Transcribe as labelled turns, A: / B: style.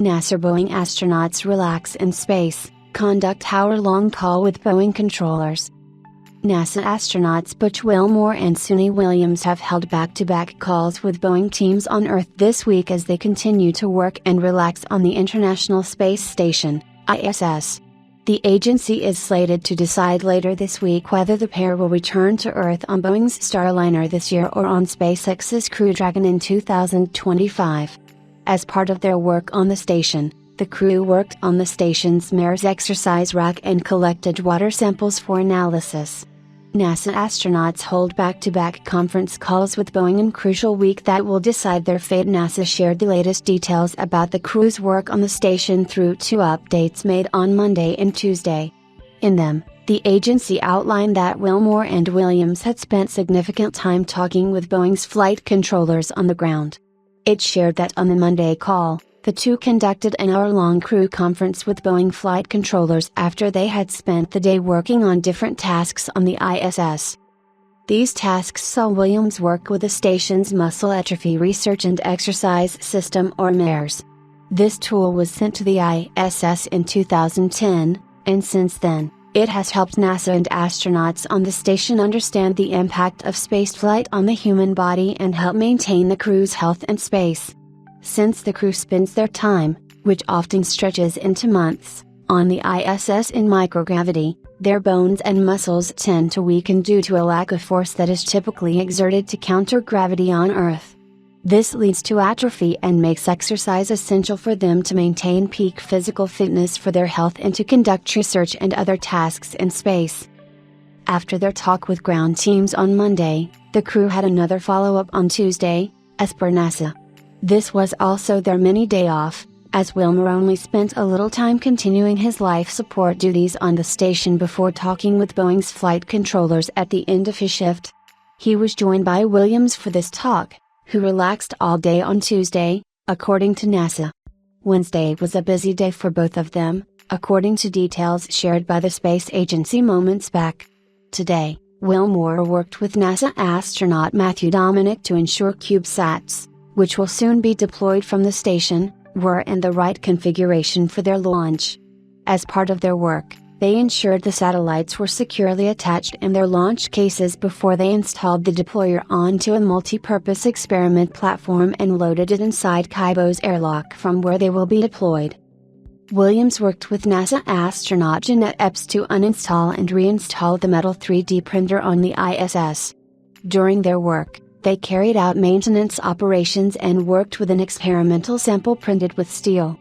A: NASA Boeing astronauts relax in space, conduct hour-long call with Boeing controllers. NASA astronauts Butch Wilmore and Suni Williams have held back-to-back calls with Boeing teams on Earth this week as they continue to work and relax on the International Space Station, ISS. The agency is slated to decide later this week whether the pair will return to Earth on Boeing's Starliner this year or on SpaceX's Crew Dragon in 2025. As part of their work on the station, the crew worked on the station's Mars exercise rack and collected water samples for analysis. NASA astronauts hold back-to-back conference calls with Boeing in crucial week that will decide their fate. NASA shared the latest details about the crew's work on the station through two updates made on Monday and Tuesday. In them, the agency outlined that Wilmore and Williams had spent significant time talking with Boeing's flight controllers on the ground. It shared that on the Monday call, the two conducted an hour-long crew conference with Boeing flight controllers after they had spent the day working on different tasks on the ISS. These tasks saw Williams work with the station's Muscle Atrophy Research and Exercise System or MARS. This tool was sent to the ISS in 2010, and since then, it has helped NASA and astronauts on the station understand the impact of spaceflight on the human body and help maintain the crew's health in space. Since the crew spends their time, which often stretches into months, on the ISS in microgravity, their bones and muscles tend to weaken due to a lack of force that is typically exerted to counter gravity on Earth. This leads to atrophy and makes exercise essential for them to maintain peak physical fitness for their health and to conduct research and other tasks in space. After their talk with ground teams on Monday, the crew had another follow-up on Tuesday, as per NASA. This was also their mini-day off, as Wilmore only spent a little time continuing his life support duties on the station before talking with Boeing's flight controllers at the end of his shift. He was joined by Williams for this talk, who relaxed all day on Tuesday, according to NASA. Wednesday was a busy day for both of them, according to details shared by the space agency moments back. Today, Wilmore worked with NASA astronaut Matthew Dominic to ensure CubeSats, which will soon be deployed from the station, were in the right configuration for their launch. As part of their work, they ensured the satellites were securely attached in their launch cases before they installed the deployer onto a multi-purpose experiment platform and loaded it inside Kibo's airlock from where they will be deployed. Williams worked with NASA astronaut Jeanette Epps to uninstall and reinstall the metal 3D printer on the ISS. During their work, they carried out maintenance operations and worked with an experimental sample printed with steel.